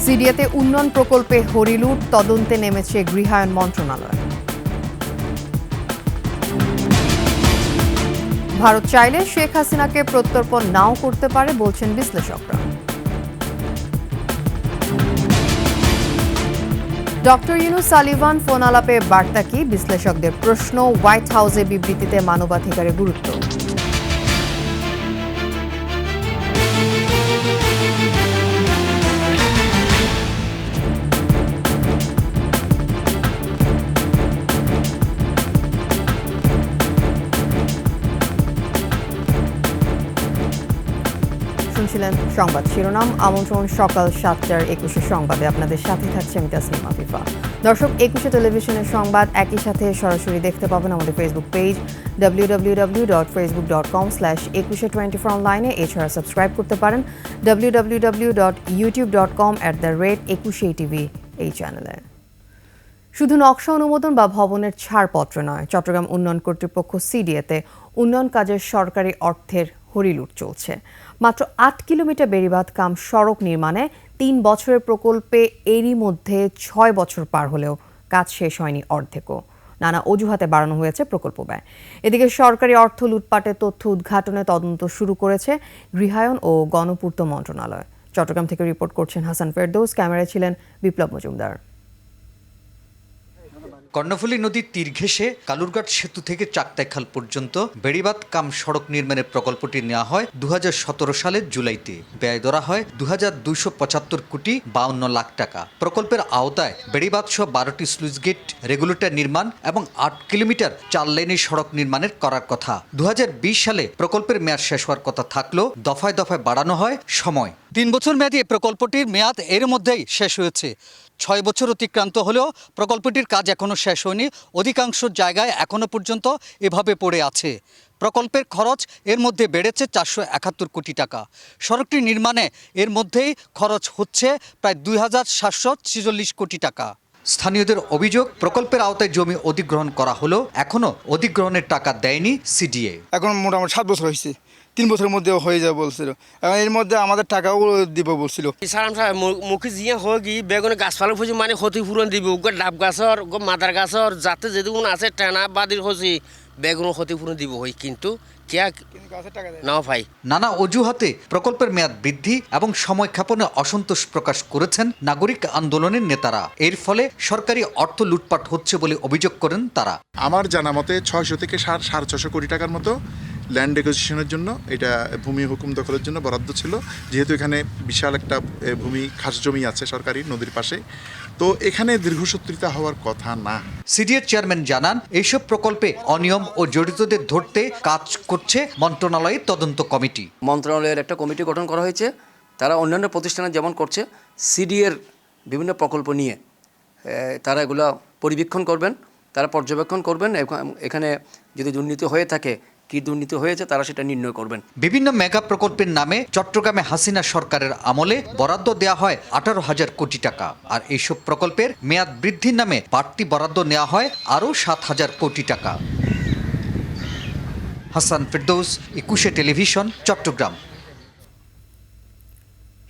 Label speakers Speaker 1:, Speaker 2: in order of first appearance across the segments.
Speaker 1: সিডিএতে উন্নয়ন প্রকল্পে হরিলুট তদন্তে নেমেছে গৃহায়ণ মন্ত্রণালয়। ভারত চাইলে শেখ হাসিনাকে প্রত্যর্পণ নাও করতে পারে বলছেন বিশ্লেষকরা। ডক্টর ইউনুস সালিভান ফোন আলাপে বার্তা কি? বিশ্লেষকদের প্রশ্ন। হোয়াইট হাউসে বিবৃতিতে মানবাধিকারের গুরুত্ব। শুনছিলেন সংবাদ শিরোনাম। আমন্ত্রণ সকাল 7টার 21 সংবাদে আপনাদের সাথে থাকছে আমি তাসনিম আফিফা। দর্শক, 21 টেলিভিশনের সংবাদ একই সাথে সরাসরি দেখতে পাবেন আমাদের ফেসবুক পেজ www.facebook.com/2124 অনলাইনে। এছাড়া সাবস্ক্রাইব করতে পারেন www.youtube.com/21ATV এই চ্যানেলে। শুধু নকশা অনুমোদন বা ভবনের ছাড়পত্র নয়, চট্টগ্রাম উন্নয়ন কর্তৃপক্ষ সিডিএতে উন্নয়ন কাজের সরকারি অর্থের হরিলুট চলছে। মাত্র 8 কিলোমিটার বেড়িবাঁধ কাম সড়ক নির্মাণে 3 বছরের প্রকল্পে এরই মধ্যে 6 বছর পার হলেও কাজ শেষ হয়নি অর্ধেকও। নানা অজুহাতে বাড়ানো হয়েছে প্রকল্প ব্যয়। এদিকে সরকারি অর্থ লুটপাটের তথ্য উদ্ঘাটনে তদন্ত শুরু করেছে গৃহায়ণ ও গণপূর্ত মন্ত্রণালয়। চট্টগ্রাম থেকে রিপোর্ট করছেন হাসান ফেরদৌস, ক্যামেরায় ছিলেন বিপ্লব মজুমদার।
Speaker 2: কর্ণফুলী নদীর তীর ঘেঁষে কালুরঘাট সেতু থেকে চাকতাইখাল পর্যন্ত বেড়িবাঁধ কাম সড়ক নির্মাণের প্রকল্পটি নেওয়া হয় 2017 সালের জুলাইতে। ব্যয় ধরা হয় 2275 কোটি 52 লাখ টাকা। প্রকল্পের আওতায় বেড়িবাঁধ সহ 12টি স্লুইস গেট, রেগুলেটর নির্মাণ এবং 8 কিলোমিটার 4 লেনের সড়ক নির্মাণের করার কথা। 2020 সালে প্রকল্পের মেয়াদ শেষ হওয়ার কথা থাকলেও দফায় দফায় বাড়ানো হয় সময়। 3 বছর মেয়াদী প্রকল্পটির মেয়াদ এর মধ্যেই শেষ হয়েছে। 6 বছর অতিক্রান্ত হলেও প্রকল্পটির কাজ এখনও শেষ হয়নি। অধিকাংশ জায়গায় এখনও পর্যন্ত এভাবে পড়ে আছে। প্রকল্পের খরচ এর মধ্যে বেড়েছে 471 কোটি টাকা। সড়কটি নির্মাণে এর মধ্যেই খরচ হচ্ছে প্রায় 2746 কোটি টাকা। স্থানীয়দের অভিযোগ, প্রকল্পের আওতায় জমি অধিগ্রহণ করা হলেও এখনও অধিগ্রহণের টাকা দেয়নি সিডিএ।
Speaker 3: এখন মোটামুটি 7 বছর হয়েছে, 3 বছরের মধ্যে হয়ে যাবে বলছিল। এখন এর মধ্যে আমাদের টাকাও দিব বলছিল।
Speaker 4: মুখে জিয়ে হোক বেগুনে গাছপালা ফুজি মানে ক্ষতিপূরণ দিব, ডাব গাছর মাদার গাছর যাতে যেদিন আছে টানা বাদির হচ্ছে বেগুন ক্ষতিপূরণ দিব হই, কিন্তু নাও ভাই।
Speaker 2: নানা অজুহাতে প্রকল্পের মেয়াদ বৃদ্ধি এবং সময় ক্ষেপণে অসন্তোষ প্রকাশ করেছেন নাগরিক আন্দোলনের নেতারা। এর ফলে সরকারি অর্থ লুটপাট হচ্ছে বলে অভিযোগ করেন তারা।
Speaker 5: আমার জানা মতে 600 থেকে 650 কোটি টাকার মতো ল্যান্ড একুইজিশনের জন্য, এটা ভূমি হুকুম দখলের জন্য বরাদ্দ ছিল। যেহেতু এখানে বিশাল একটা ভূমি খাস জমি আছে সরকারি নদীর পাশে, তো এখানে দীর্ঘসূত্রিতা হওয়ার কথা না।
Speaker 2: সিডিএর চেয়ারম্যান জানান, এইসব প্রকল্পে অনিয়ম ও জড়িতদের ধরতে কাজ করছে মন্ত্রণালয়ের তদন্ত কমিটি।
Speaker 6: মন্ত্রণালয়ের একটা কমিটি গঠন করা হয়েছে। তারা অন্যান্য প্রতিষ্ঠানে যেমন করছে, সিডিএর বিভিন্ন প্রকল্প নিয়ে তারা এগুলো পরিবীক্ষণ করবেন, তারা পর্যবেক্ষণ করবেন। এখানে যদি দুর্নীতি হয়ে থাকে, কি দুর্নীতি হয়েছে তারা সেটা নির্ণয় করবেন।
Speaker 2: বিভিন্ন মেগা প্রকল্পের নামে চট্টগ্রামে হাসিনা সরকারের আমলে বরাদ্দ দেওয়া হয় 18,000 কোটি টাকা। আর এইসব প্রকল্পের মেয়াদ বৃদ্ধির নামে বাড়তি বরাদ্দ নেওয়া হয় আরও 7,000 কোটি টাকা। হাসান ফেরদৌস, 21 টেলিভিশন, চট্টগ্রাম।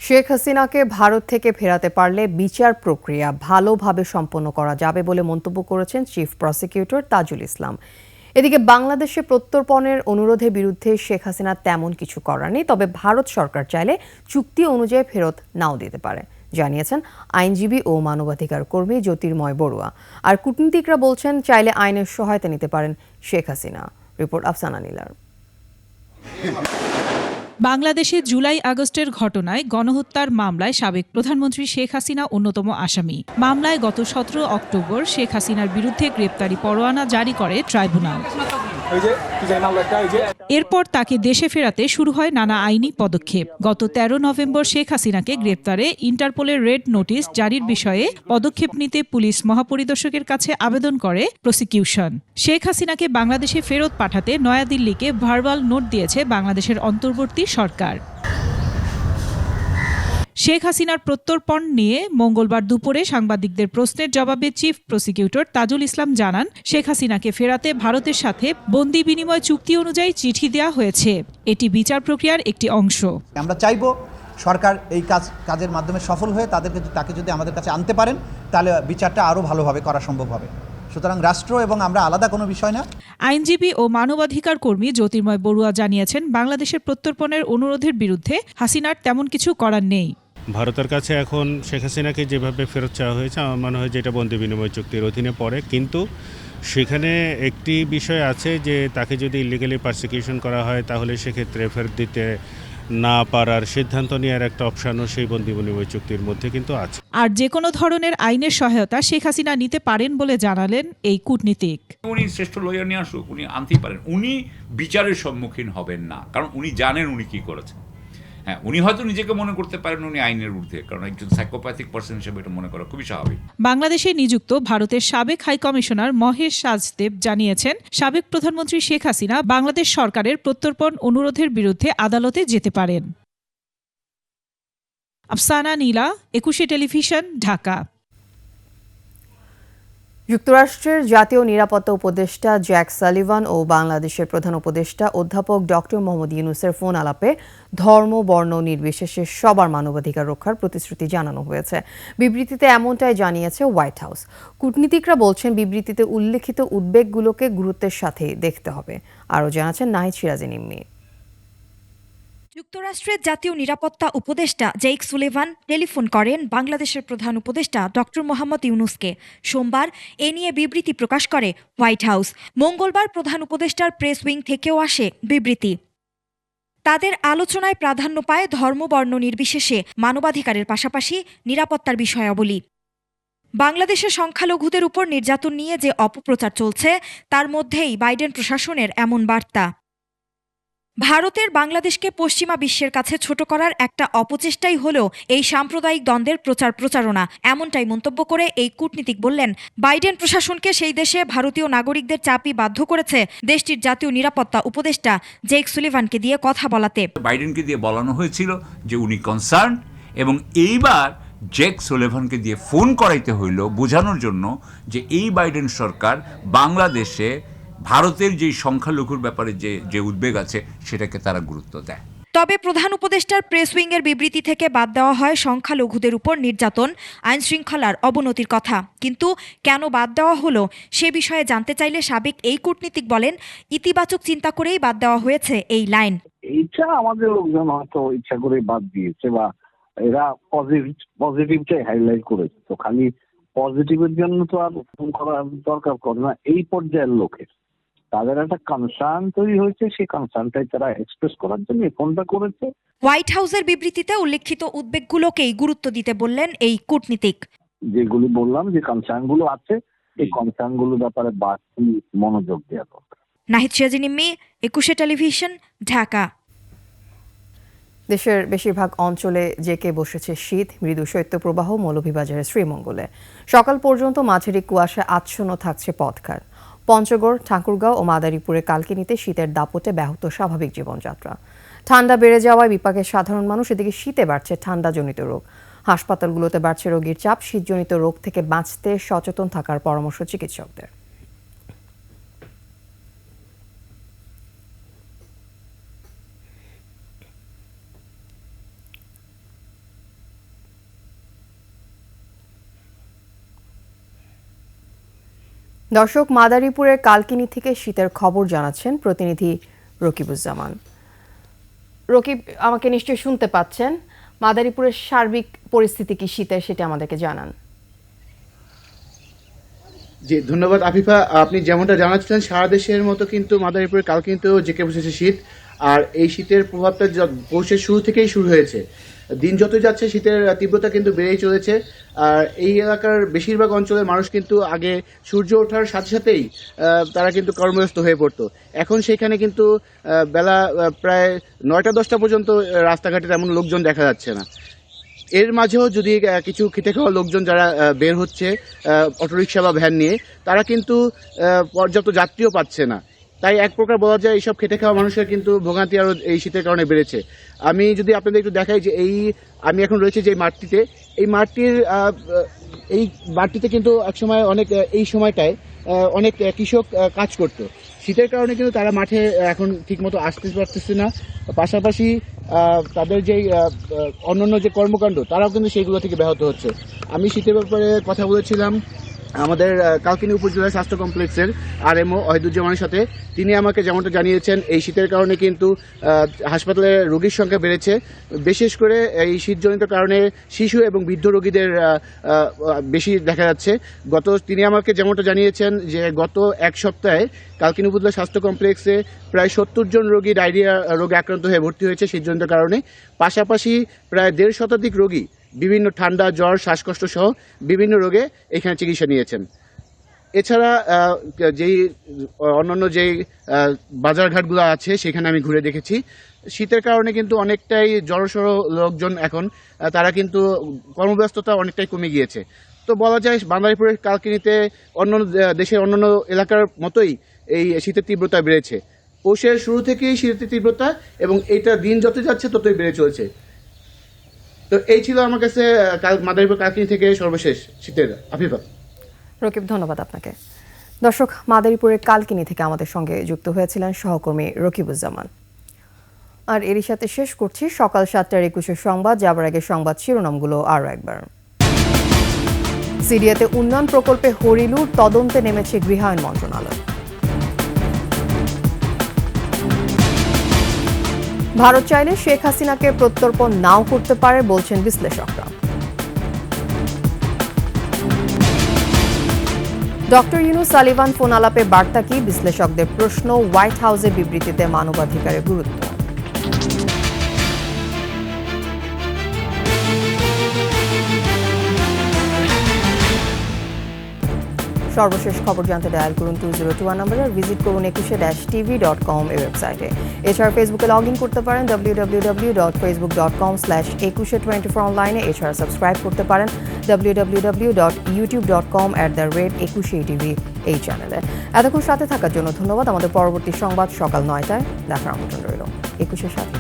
Speaker 1: শেখ হাসিনাকে ভারত থেকে ফেরাতে পারলে বিচার প্রক্রিয়া ভালোভাবে সম্পন্ন করা যাবে বলে মন্তব্য করেছেন চিফ প্রসিকিউটর তাজুল ইসলাম। এদিকে বাংলাদেশে প্রত্যর্পণের অনুরোধের বিরুদ্ধে শেখ হাসিনা তেমন কিছু করার নেই, তবে ভারত সরকার চাইলে চুক্তি অনুযায়ী ফেরত নাও দিতে পারে, জানিয়েছেন আইনজীবী ও মানবাধিকার কর্মী জ্যোতির্ময় বড়ুয়া। আর কূটনীতিকরা বলছেন চাইলে আইনের সহায়তা নিতে পারেন শেখ হাসিনা। রিপোর্ট আফসানা নীলার।
Speaker 7: বাংলাদেশে জুলাই আগস্টের ঘটনায় গণহত্যার মামলায় সাবেক প্রধানমন্ত্রী শেখ হাসিনা অন্যতম আসামি। মামলায় গত 17 অক্টোবর শেখ হাসিনার বিরুদ্ধে গ্রেপ্তারি পরোয়ানা জারি করে ট্রাইব্যুনাল। এরপর তাকে দেশে ফেরাতে শুরু হয় নানা আইনি পদক্ষেপ। গত 13 নভেম্বর শেখ হাসিনাকে গ্রেপ্তারে ইন্টারপোলের রেড নোটিশ জারির বিষয়ে পদক্ষেপ নিতে পুলিশ মহাপরিদর্শকের কাছে আবেদন করে প্রসিকিউশন। শেখ হাসিনাকে বাংলাদেশে ফেরত পাঠাতে নয়াদিল্লিকে ভার্বাল নোট দিয়েছে বাংলাদেশের অন্তর্বর্তী সরকার। শেখ হাসিনার প্রত্যর্পণ নিয়ে মঙ্গলবার দুপুরে সাংবাদিকদের প্রশ্নের জবাবে চিফ প্রসিকিউটর তাজুল ইসলাম জানান, শেখ হাসিনাকে ফেরাতে ভারতের সাথে বন্দি বিনিময় চুক্তি অনুযায়ী চিঠি দেওয়া হয়েছে। এটি বিচার প্রক্রিয়ার একটি অংশ।
Speaker 8: আমরা চাইব সরকার এই কাজের মাধ্যমে সফল হয়ে তাকে যদি আমাদের কাছে আনতে পারেন, তাহলে বিচারটা আরও ভালোভাবে করা সম্ভব হবে। সুতরাং রাষ্ট্র এবং আমরা আলাদা কোনো বিষয় না।
Speaker 7: আইনজীবী ও মানবাধিকার কর্মী জ্যোতির্ময় বড়ুয়া জানিয়েছেন, বাংলাদেশের প্রত্যর্পণের অনুরোধের বিরুদ্ধে হাসিনার তেমন কিছু করার নেই।
Speaker 9: ভারতের কাছে এখন শেখ হাসিনাকে যেভাবে ফেরত চাওয়া হয়েছে, আমার মনে হয় যে এটা বন্দি বিনিময় চুক্তির অধীনে পড়ে, কিন্তু সেখানে একটি বিষয় আছে যে তাকে যদি ইলিগালি পারসিকিউশন করা হয় তাহলে সেক্ষেত্রে ফেরত দিতে না পারার সিদ্ধান্ত নেওয়ার একটা অপশানও সেই বন্দি বিনিময় চুক্তির মধ্যে কিন্তু আছে।
Speaker 7: আর যে কোনো ধরনের আইনের সহায়তা শেখ হাসিনা নিতে পারেন বলে জানালেন এই কূটনীতিক।
Speaker 10: উনি শ্রেষ্ঠ লয়ার নিয়ে আসুক, উনি আনতেই পারেন, উনি বিচারের সম্মুখীন হবেন না, কারণ উনি জানেন উনি কি করেছেন। হ্যাঁ, উনি হয়তো নিজেকে মনে করতে পারেন উনি আইনের ঊর্ধ্বে, কারণ একজন সাইকোপ্যাথিক পার্সন হিসেবে এটা মনে করা খুবই স্বাভাবিক।
Speaker 7: বাংলাদেশে নিযুক্ত ভারতের সাবেক হাই কমিশনার মহেশ সাজদেব জানিয়েছেন, সাবেক প্রধানমন্ত্রী শেখ হাসিনা বাংলাদেশ সরকারের প্রত্যর্পণ অনুরোধের বিরুদ্ধে আদালতে যেতে পারেন। আফসানা নীলা, 21 টেলিভিশন, ঢাকা।
Speaker 1: যুক্তরাষ্ট্রের জাতীয় নিরাপত্তা উপদেষ্টা জ্যাক সালিভান ও বাংলাদেশের প্রধান উপদেষ্টা অধ্যাপক ডক্টর মোহাম্মদ ইউনূসের ফোন আলাপে ধর্ম বর্ণ নির্বিশেষে সবার মানবাধিকার রক্ষার প্রতিশ্রুতি জানানো হয়েছে। বিবৃতিতে এমনটাই জানিয়েছে হোয়াইট হাউস। কূটনীতিকরা বলছেন, বিবৃতিতে উল্লেখিত উদ্বেগগুলোকে গুরুত্বের সাথে দেখতে হবে। আরও জানাচ্ছেন নাহিদ সিরাজি নিম্মি।
Speaker 11: যুক্তরাষ্ট্রের জাতীয় নিরাপত্তা উপদেষ্টা জেইক সুলিভান টেলিফোন করেন বাংলাদেশের প্রধান উপদেষ্টা ডক্টর মোহাম্মদ ইউনূসকে। সোমবার এ নিয়ে বিবৃতি প্রকাশ করে হোয়াইট হাউস। মঙ্গলবার প্রধান উপদেষ্টার প্রেস উইং থেকেও আসে বিবৃতি। তাদের আলোচনায় প্রাধান্য পায় ধর্ম বর্ণ নির্বিশেষে মানবাধিকারের পাশাপাশি নিরাপত্তার বিষয়াবলী। বাংলাদেশের সংখ্যালঘুদের উপর নির্যাতন নিয়ে যে অপপ্রচার চলছে, তার মধ্যেই বাইডেন প্রশাসনের এমন বার্তা। ভারতের বাংলাদেশকে পশ্চিমা বিশ্বের কাছে ছোট করার একটা অপচেষ্টাই হল এই সাম্প্রদায়িক দ্বন্দ্বের প্রচারণা, এমনটাই মন্তব্য করে এই কূটনীতিক বললেন, বাইডেন প্রশাসনকে সেই দেশে ভারতীয় নাগরিকদের চাপই বাধ্য করেছে দেশটির জাতীয় নিরাপত্তা উপদেষ্টা জেইক সুলিভানকে দিয়ে কথা বলাতে।
Speaker 10: বাইডেনকে দিয়ে বলানো হয়েছিল যে উনি কনসার্ন, এবং এইবার জ্যাক সুলিভানকে দিয়ে ফোন করাইতে হইল বোঝানোর জন্য যে এই বাইডেন সরকার বাংলাদেশে ভারতের যে সংখ্যালঘুর ব্যাপারে যে উদ্বেগ আছে সেটাকে তারা গুরুত্ব দেয়।
Speaker 11: তবে প্রধান উপদেষ্টার প্রেস উইংয়ের বিবৃতি থেকে বাদ দেওয়া হয় সংখ্যালঘুদের উপর নির্যাতন, আইন শৃঙ্খলার অবনতির কথা। কিন্তু কেন বাদ দেওয়া হলো সে বিষয়ে জানতে চাইলে সাবেক এই কূটনীতিক বলেন, ইতিবাচক চিন্তা করেই বাদ দেওয়া হয়েছে এই লাইন।
Speaker 12: এইটা আমাদের লোকজন হয়তো ইচ্ছা করে বাদ দিয়েছে, বা এরা পজিটিভটাই হাইলাইট করেছে। তো খালি পজিটিভের জন্য তো আর ফোন করার দরকার করে না। এই পর্যায়ের লোকের তাদের একটা কনসার্ন তৈরি হয়েছে, সেই কনসার্নটাই তারা এক্সপ্রেস করার জন্য ফোনটা করেছে।
Speaker 11: হোয়াইট হাউসের বিবৃতিতে উল্লেখিত উদ্বেগগুলোকেই গুরুত্ব দিতে বললেন এই কূটনীতিক।
Speaker 12: যেগুলি বললাম যে কনসার্নগুলো আছে, এই কনসার্নগুলোর ব্যাপারে বাড়তি মনোযোগ দেওয়া দরকার।
Speaker 11: নাহিদ সিরাজি নিম্মি, 21 টেলিভিশন, ঢাকা।
Speaker 1: দেশের বেশিরভাগ অঞ্চলে জেঁকে বসেছে শীত। মৃদু শৈত্যপ্রবাহ মৌলভীবাজারের শ্রীমঙ্গলে। সকাল পর্যন্ত মাঝারি কুয়াশায় আচ্ছন্ন থাকছে পথঘাট। পঞ্চগড়, ঠাকুরগাঁও ও মাদারীপুরে কালকিনিতে শীতের দাপটে ব্যাহত স্বাভাবিক জীবনযাত্রা। ঠান্ডা বেড়ে যাওয়ায় বিপাকে সাধারণ মানুষ, এদিকে শীতে বাড়ছে ঠান্ডাজনিত রোগ। হাসপাতালগুলোতে বাড়ছে রোগীর চাপ। শীতজনিত রোগ থেকে বাঁচতে সচেতন থাকার পরামর্শ চিকিৎসকদের। দর্শক, মাদারীপুরের কালকিনি থেকে শীতের খবর জানাচ্ছেন প্রতিনিধি রকিবুজ্জামান। রকিব, আমাকে নিশ্চয়ই শুনতে পাচ্ছেন। মাদারীপুরের সার্বিক পরিস্থিতি কি শীতের, সেটা আমাদেরকে জানান।
Speaker 13: জি, ধন্যবাদ আফিফা। আপনি যেমনটা জানাচ্ছিলেন, সারা দেশের মতো কিন্তু মাদারীপুরের কালকিনিতেও জেঁকে বসেছে শীত। আর এই শীতের প্রভাবটা পৌষের শুরু থেকেই শুরু হয়েছে। দিন যত যাচ্ছে শীতের তীব্রতা কিন্তু বেড়েই চলেছে। আর এই এলাকার বেশিরভাগ অঞ্চলের মানুষ কিন্তু আগে সূর্য ওঠার সাথে সাথেই তারা কিন্তু কর্মব্যস্ত হয়ে পড়তো। এখন সেখানে কিন্তু বেলা প্রায় 9টা-10টা পর্যন্ত রাস্তাঘাটে তেমন লোকজন দেখা যাচ্ছে না। এর মাঝেও যদি কিছু খেটে খাওয়া লোকজন যারা বের হচ্ছে অটোরিকশা বা ভ্যান নিয়ে, তারা কিন্তু পর্যাপ্ত যাত্রীও পাচ্ছে না। তাই এক প্রকার বলা যায় এইসব খেটে খাওয়া মানুষের কিন্তু ভোগান্তি আরও এই শীতের কারণে বেড়েছে। আমি যদি আপনাদের একটু দেখাই যে আমি এখন রয়েছে যে মাঠটিতে, এই মাঠটিতে কিন্তু একসময় এই সময়টায় অনেক কৃষক কাজ করত। শীতের কারণে কিন্তু তারা মাঠে এখন ঠিকমতো আসতে পারতেছে না। পাশাপাশি তাদের যেই অন্যান্য যে কর্মকাণ্ড তারাও কিন্তু সেইগুলো থেকে ব্যাহত হচ্ছে। আমি শীতের ব্যাপারে কথা বলেছিলাম আমাদের কালকিনি উপজেলা স্বাস্থ্য কমপ্লেক্সের আরএমও ওয়াহিদুজ্জামানের সাথে। তিনি আমাকে যেমনটা জানিয়েছেন এই শীতের কারণে কিন্তু হাসপাতালে রোগীর সংখ্যা বেড়েছে। বিশেষ করে এই শীতজনিত কারণে শিশু এবং বৃদ্ধ রোগীদের বেশি দেখা যাচ্ছে। তিনি আমাকে যেমনটা জানিয়েছেন যে গত এক সপ্তাহে কালকিনি উপজেলা স্বাস্থ্য কমপ্লেক্সে প্রায় 70 জন রোগী ডায়রিয়া রোগে আক্রান্ত হয়ে ভর্তি হয়েছে শীতজনিত কারণে। পাশাপাশি প্রায় 1.5 শতাধিক রোগী বিভিন্ন ঠান্ডা, জ্বর, শ্বাসকষ্ট সহ বিভিন্ন রোগে এখানে চিকিৎসা নিয়েছেন। এছাড়া যেই অন্যান্য যেই বাজারঘাটগুলো আছে সেখানে আমি ঘুরে দেখেছি। শীতের কারণে কিন্তু অনেকটাই জড়সড় লোকজন এখন, তারা কিন্তু কর্মব্যস্ততা অনেকটাই কমে গিয়েছে। তো বলা যায় বান্দারীপুরের কালকিনিতে অন্যান্য দেশের অন্যান্য এলাকার মতোই এই শীতের তীব্রতা বেড়েছে। পৌষের শুরু থেকেই শীতের তীব্রতা এবং এটা দিন যত যাচ্ছে ততই বেড়ে চলছে। তো এই ছিল আমার কাছে মাদারীপুর কালকিনি থেকে সর্বশেষ শীতের। আফিফা।
Speaker 1: রকিব, ধন্যবাদ আপনাকে। দর্শক, মাদারীপুরের কালকিনি থেকে আমাদের সঙ্গে যুক্ত হয়েছিলেন সহকর্মী রকিবুজ্জামান। আর এরই সাথে শেষ করছি সকাল 7টার 21 সংবাদ। যাবার আগে সংবাদ শিরোনামগুলো আরও একবার। সিরিয়াতে উন্নয়ন প্রকল্পে হরিলুট তদন্তে নেমেছে গৃহায়ণ মন্ত্রণালয়। ভারত চাইলে শেখ হাসিনাকে প্রত্যর্পণ নাও করতে পারে বলছেন বিশ্লেষকরা। ডক্টর ইউনুস সালিভান ফোন আলাপে বার্তা কি? বিশ্লেষকদের প্রশ্ন। হোয়াইট হাউসের বিবৃতিতে মানবাধিকারের গুরুত্ব। সর্বশেষ খবর জানতে ডায়াল করুন 2021 নম্বরে আর ভিজিট করুন 21-tv.com এই ওয়েবসাইটে। এছাড়া ফেসবুকে লগ ইন করতে পারেন www.facebook.com/2124 অনলাইনে। এছাড়া সাবস্ক্রাইব করতে পারেন www.youtube.com/21tv এই চ্যানেলে। এতক্ষণ সাথে থাকার জন্য ধন্যবাদ। আমাদের পরবর্তী সংবাদ সকাল 9টায় দেখার আমন্ত্রণ রইল। 21-এর সাথে।